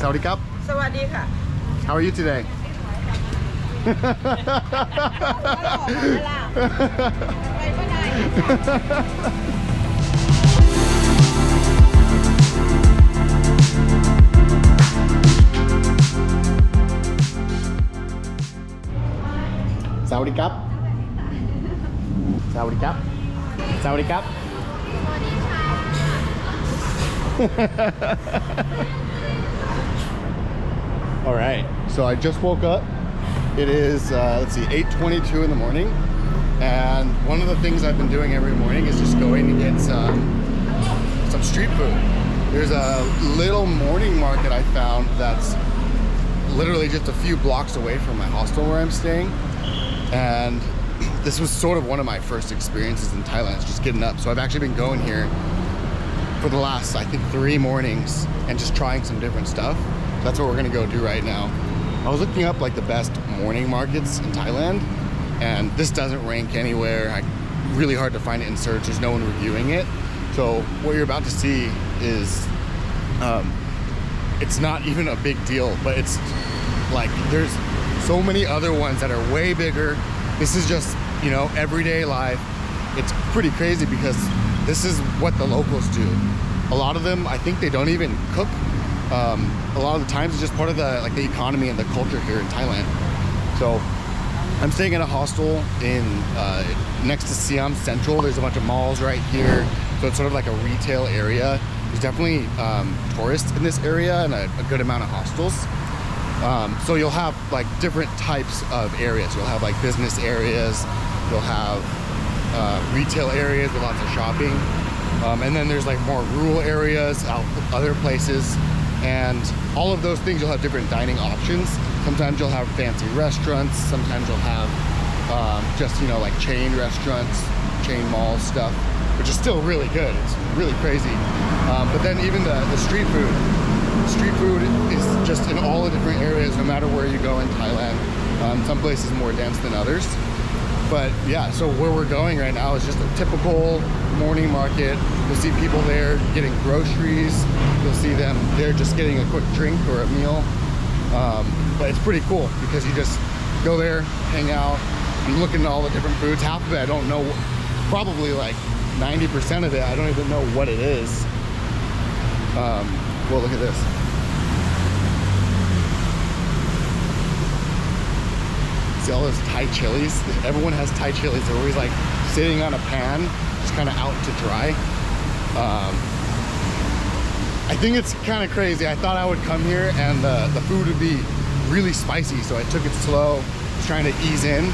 Sawadee Cup. สวัสดีค่ะ How are you today? สวัสดีครับ สวัสดีครับ สวัสดีครับ All right, so I just woke up. It is, let's see, 8:22 in the morning. And one of the things I've been doing every morning is just going to get some street food. There's a little morning market I found that's literally just a few blocks away from my hostel where I'm staying. And this was sort of one of my first experiences in Thailand, just getting up. So I've actually been going here for the last, I think, 3 mornings and just trying some different stuff. That's what we're gonna go do right now. I was looking up like the best morning markets in Thailand, and this doesn't rank anywhere. Really hard to find it in search. There's no one reviewing it. So what you're about to see is, it's not even a big deal, but it's like there's so many other ones that are way bigger. This is just, you know, everyday life. It's pretty crazy because this is what the locals do. A lot of them, I think they don't even cook. A lot of the times it's just part of the like the economy and the culture here in Thailand. So I'm staying in a hostel in next to Siam Central. There's a bunch of malls right here, so it's sort of like a retail area. There's definitely tourists in this area and a good amount of hostels. So you'll have like different types of areas. You'll have like business areas, you'll have retail areas with lots of shopping, and then there's like more rural areas, other places. And all of those things, you'll have different dining options. Sometimes you'll have fancy restaurants. Sometimes you'll have just, you know, like chain restaurants, chain mall stuff, which is still really good. It's really crazy. But then even the street food is just in all the different areas, no matter where you go in Thailand. Some places more dense than others. But yeah, so where we're going right now is just a typical morning market. You'll see people there getting groceries. You'll see them there just getting a quick drink or a meal. But it's pretty cool because you just go there, hang out, and look into all the different foods. Half of it I don't know, probably like 90% of it, I don't even know what it is. Well, look at this. See all those Thai chilies? Everyone has Thai chilies. They're always like sitting on a pan, just kind of out to dry. I think it's kind of crazy. I thought I would come here and the food would be really spicy, so I took it slow, trying to ease in.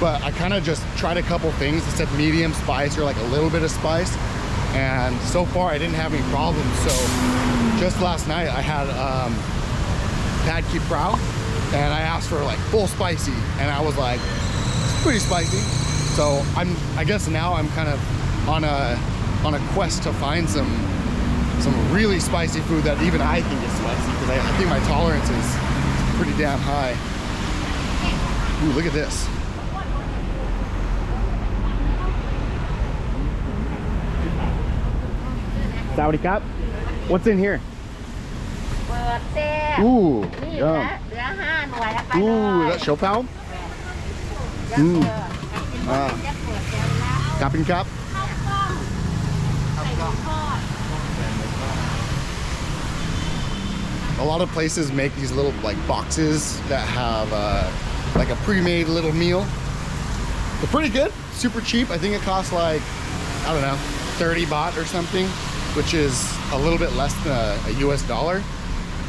But I kind of just tried a couple things that said medium spice or like a little bit of spice, and so far I didn't have any problems. So just last night I had pad ki prao, and I asked for like full spicy, and I was like, it's pretty spicy. So I guess now I'm kind of on a quest to find some really spicy food that even I think is spicy, because I think my tolerance is pretty damn high. Ooh, look at this. Sawadee Cup. What's in here? Ooh, yum. Ooh, is that Chareonphol? Cup and cup. A lot of places make these little like boxes that have like a pre-made little meal. They're pretty good, super cheap. I think it costs like, I don't know, 30 baht or something, which is a little bit less than a US dollar.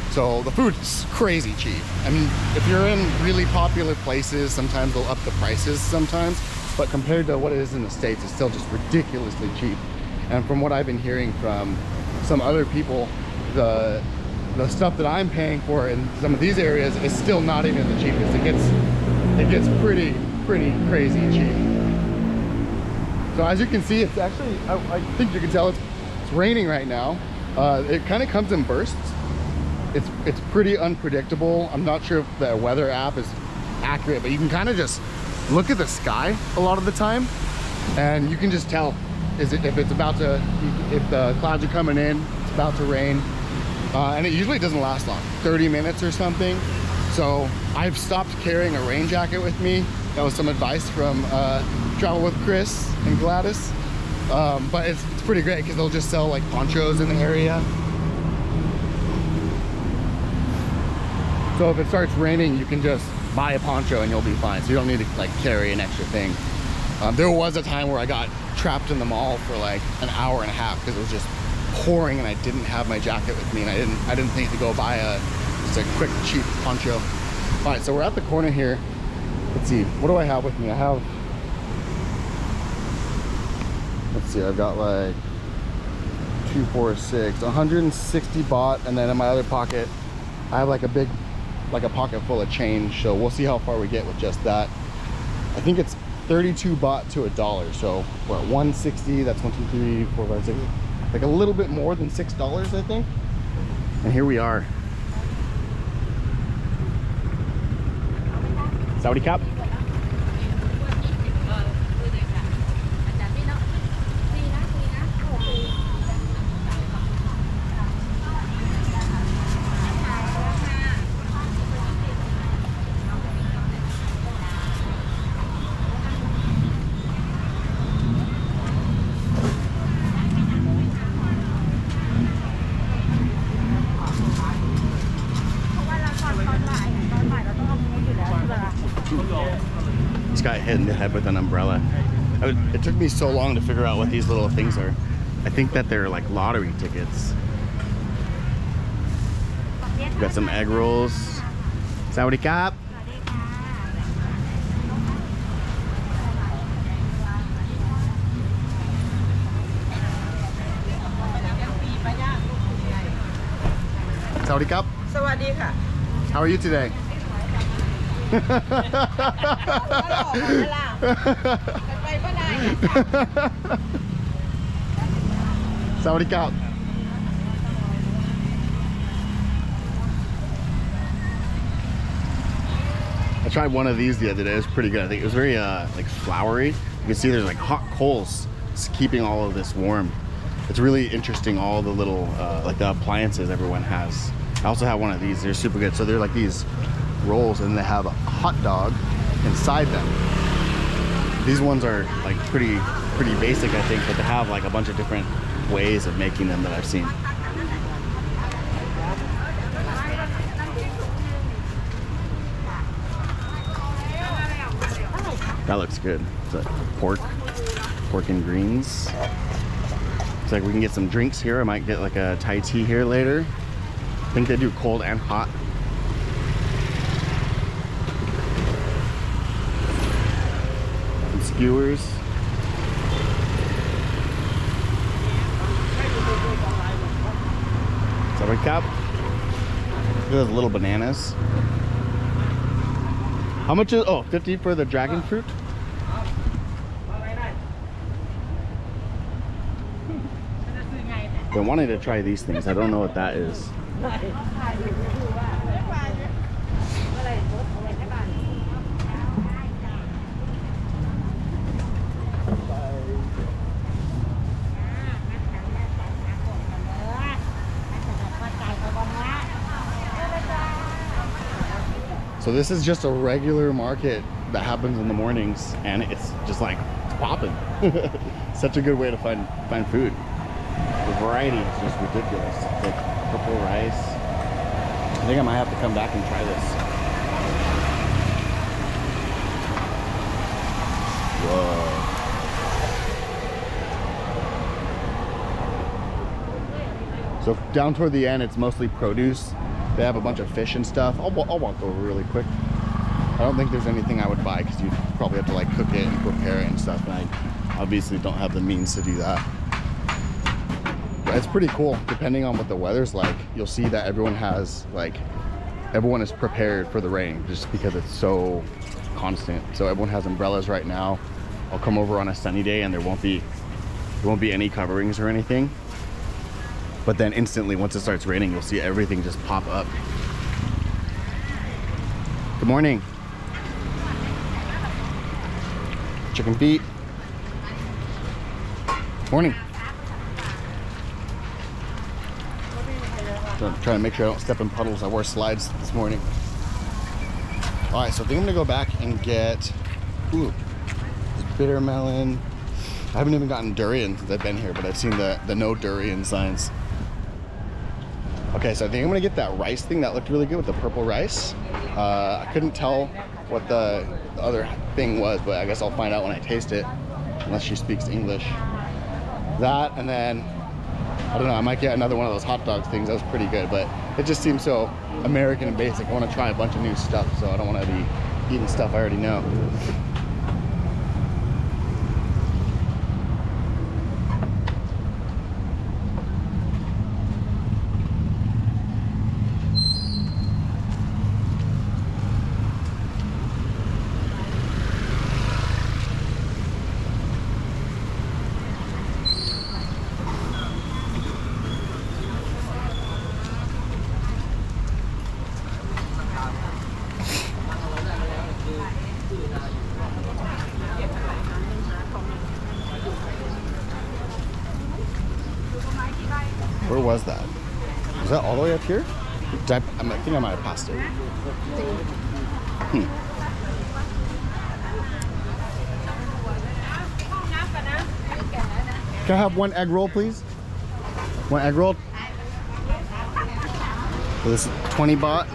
So the food's crazy cheap. I mean, if you're in really popular places, sometimes they'll up the prices sometimes, but compared to what it is in the States, it's still just ridiculously cheap. And from what I've been hearing from some other people, the stuff that I'm paying for in some of these areas is still not even the cheapest. It gets pretty crazy cheap. So as you can see, it's actually, I think you can tell it's raining right now. It kind of comes in bursts. It's pretty unpredictable. I'm not sure if the weather app is accurate, but you can kind of just look at the sky a lot of the time, and you can just tell if the clouds are coming in, it's about to rain. and it usually doesn't last long, 30 minutes or something. So I've stopped carrying a rain jacket with me. That was some advice from Travel with Chris and Gladys. But it's pretty great because they'll just sell like ponchos in the area. So if it starts raining, you can just buy a poncho and you'll be fine. So you don't need to like carry an extra thing. There was a time where I got trapped in the mall for like an hour and a half because it was just pouring and I didn't have my jacket with me, and I didn't think to go buy just a quick cheap poncho. All right, so we're at the corner here. Let's see, what do I have with me? I have, let's see, I've got like 2, 4, 6, 160 baht, and then in my other pocket I have like a big, like a pocket full of change. So we'll see how far we get with just that. I think it's 32 baht to $1. So we're at 160. That's 1, 2, 3, 4, 5, 6. Like a little bit more than $6, I think. And here we are. Saudi Cup. This guy hit in the head with an umbrella. It took me so long to figure out what these little things are. I think that they're like lottery tickets. Got some egg rolls. Saudi Cup. Saudi Cup. How are you today? Saudi Cup. I tried one of these the other day. It was pretty good. I think it was very like floury. You can see there's like hot coals keeping all of this warm. It's really interesting, all the little like the appliances everyone has. I also have one of these. They're super good. So they're like these rolls and they have a hot dog inside them. These ones are like pretty basic, I think, but they have like a bunch of different ways of making them that I've seen. That looks good. It's like pork and greens. Looks like we can get some drinks here. I might get like a Thai tea here later. I think they do cold and hot. Some skewers. Saudi Cup. Look at those little bananas. How much is, oh, 50 for the dragon fruit? Been wanting to try these things. I don't know what that is. So this is just a regular market that happens in the mornings, and it's just like popping. Such a good way to find food. The variety is just ridiculous. It's like purple rice. I think I might have to come back and try this. Whoa. So down toward the end, it's mostly produce. They have a bunch of fish and stuff. I'll walk over really quick. I don't think there's anything I would buy because you'd probably have to like cook it and prepare it and stuff. And I obviously don't have the means to do that. But it's pretty cool. Depending on what the weather's like, you'll see that everyone is prepared for the rain just because it's so constant. So everyone has umbrellas right now. I'll come over on a sunny day and there won't be any coverings or anything. But then instantly, once it starts raining, you'll see everything just pop up. Good morning. Chicken feet. I'm trying to make sure I don't step in puddles. I wore slides this morning. All right, so I think I'm gonna go back and get, bitter melon. I haven't even gotten durian since I've been here, but I've seen the no durian signs. Okay, so I think I'm gonna get that rice thing that looked really good with the purple rice. I couldn't tell what the other thing was, but I guess I'll find out when I taste it, unless she speaks English. That, and then, I don't know, I might get another one of those hot dogs things. That was pretty good, but it just seems so American and basic. I want to try a bunch of new stuff, so I don't want to be eating stuff I already know. Where was that? Was that all the way up here? I think I might have passed it. Can I have one egg roll, please? One egg roll? So this is 20 baht.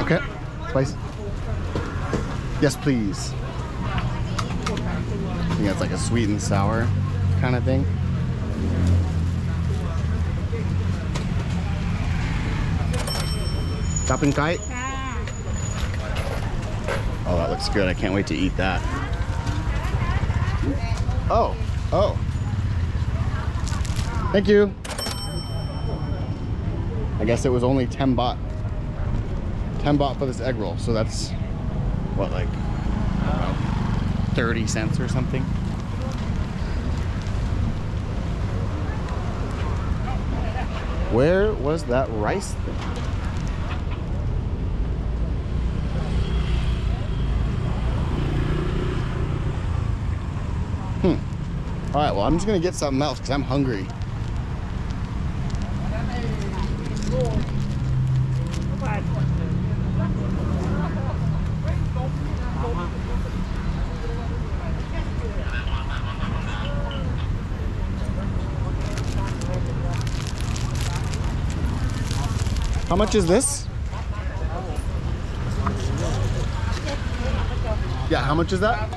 Okay, spice. Yes, please. I think that's like a sweet and sour kind of thing. Chopping kite? Oh, that looks good. I can't wait to eat that. Oh. Thank you. I guess it was only 10 baht. 10 baht for this egg roll. So that's, what, like, I don't know, 30 cents or something? Where was that rice thing? All right, well, I'm just gonna get something else because I'm hungry. How much is this? Yeah, how much is that?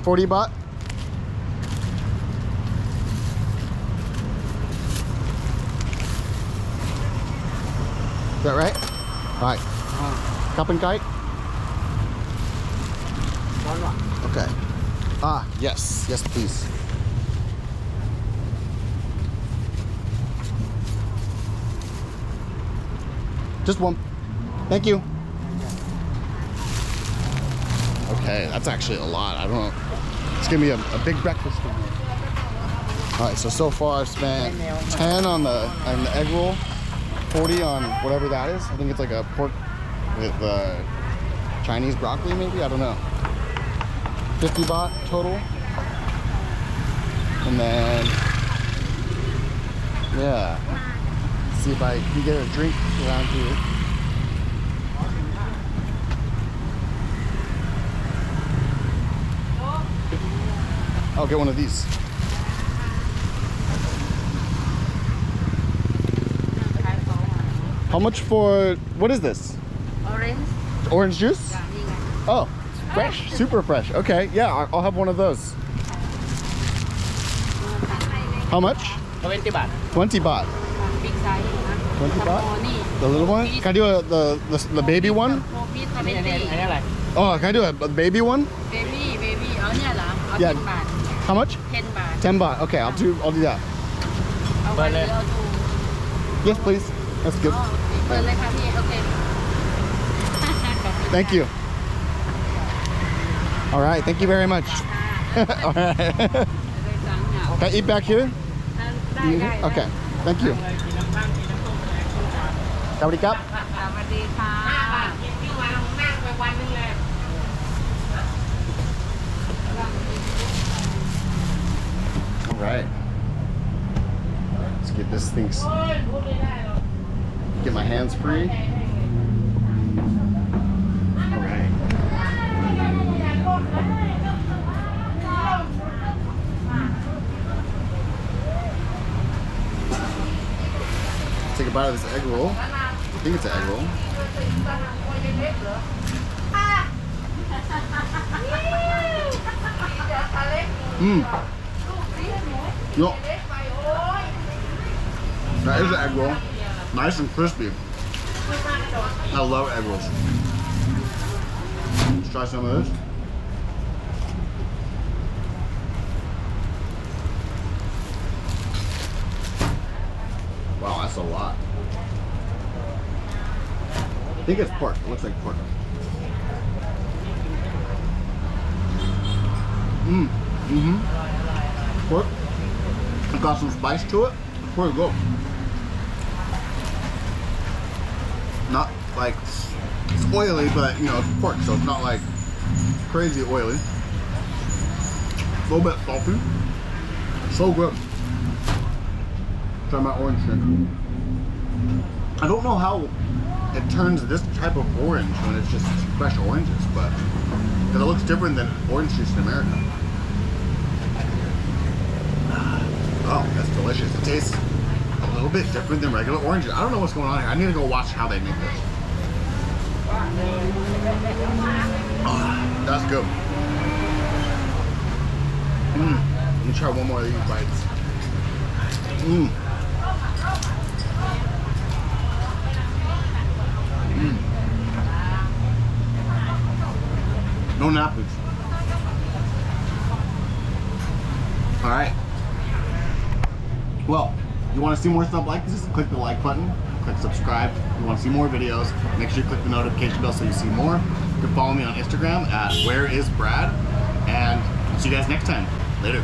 $40 baht? Is that right? All right. Cup and kite? Okay. Ah, yes. Yes, please. Just one. Thank you. Okay, that's actually a lot. I don't know. It's gonna be a big breakfast for me. All right, so far I've spent 10 on the egg roll, 40 on whatever that is. I think it's like a pork with Chinese broccoli, maybe. I don't know. 50 baht total. And then, yeah. Let's see if I can get a drink around here. I'll get one of these. How much for, what is this? Orange. Orange juice? Oh, it's fresh, super fresh. Okay, yeah, I'll have one of those. How much? 20 baht. 20 baht. big size 20 Some baht? more นี่ The little one? Can I do the baby one? โมบิท อันนี้อะไร Oh, can I do a baby one? เบบี้เอาเนี่ยเหรอเอา Yeah. 10 บาท How much? 10 บาท 10 baht. Okay, I'll do that. เอาวันหรือเอาดู Yes, please. That's อ๋ good. อเปิดเลยค่ะพี่โอเค Thank you. All right. Thank you very much. All right. ได้จังเหงา Can I eat back here? ได้ Okay. Thank you. สวัสดีครับ สวัสดีค่ะ All right. Let's get this thing. Get my hands free. All right. Take a bite of this egg roll. I think it's an egg roll. Mmm. No. That is an egg roll. Nice and crispy. I love egg rolls. Let's try some of this. Wow, that's a lot. I think it's pork. It looks like pork. Pork. It's got some spice to it. It's pretty good. Not like it's oily, but you know it's pork, so it's not like crazy oily. A little bit salty. So good. Try my orange drink. I don't know how it turns this type of orange when it's just fresh oranges, but because it looks different than orange juice in America. Oh, that's delicious. It tastes a little bit different than regular oranges. I don't know what's going on here. I need to go watch how they make this. Oh, that's good. Let me try one more of these bites. No napkins. All right. Well, if you want to see more stuff like this, click the like button, click subscribe. If you want to see more videos, make sure you click the notification bell so you see more. You can follow me on Instagram at whereisbrad, and I'll see you guys next time. Later.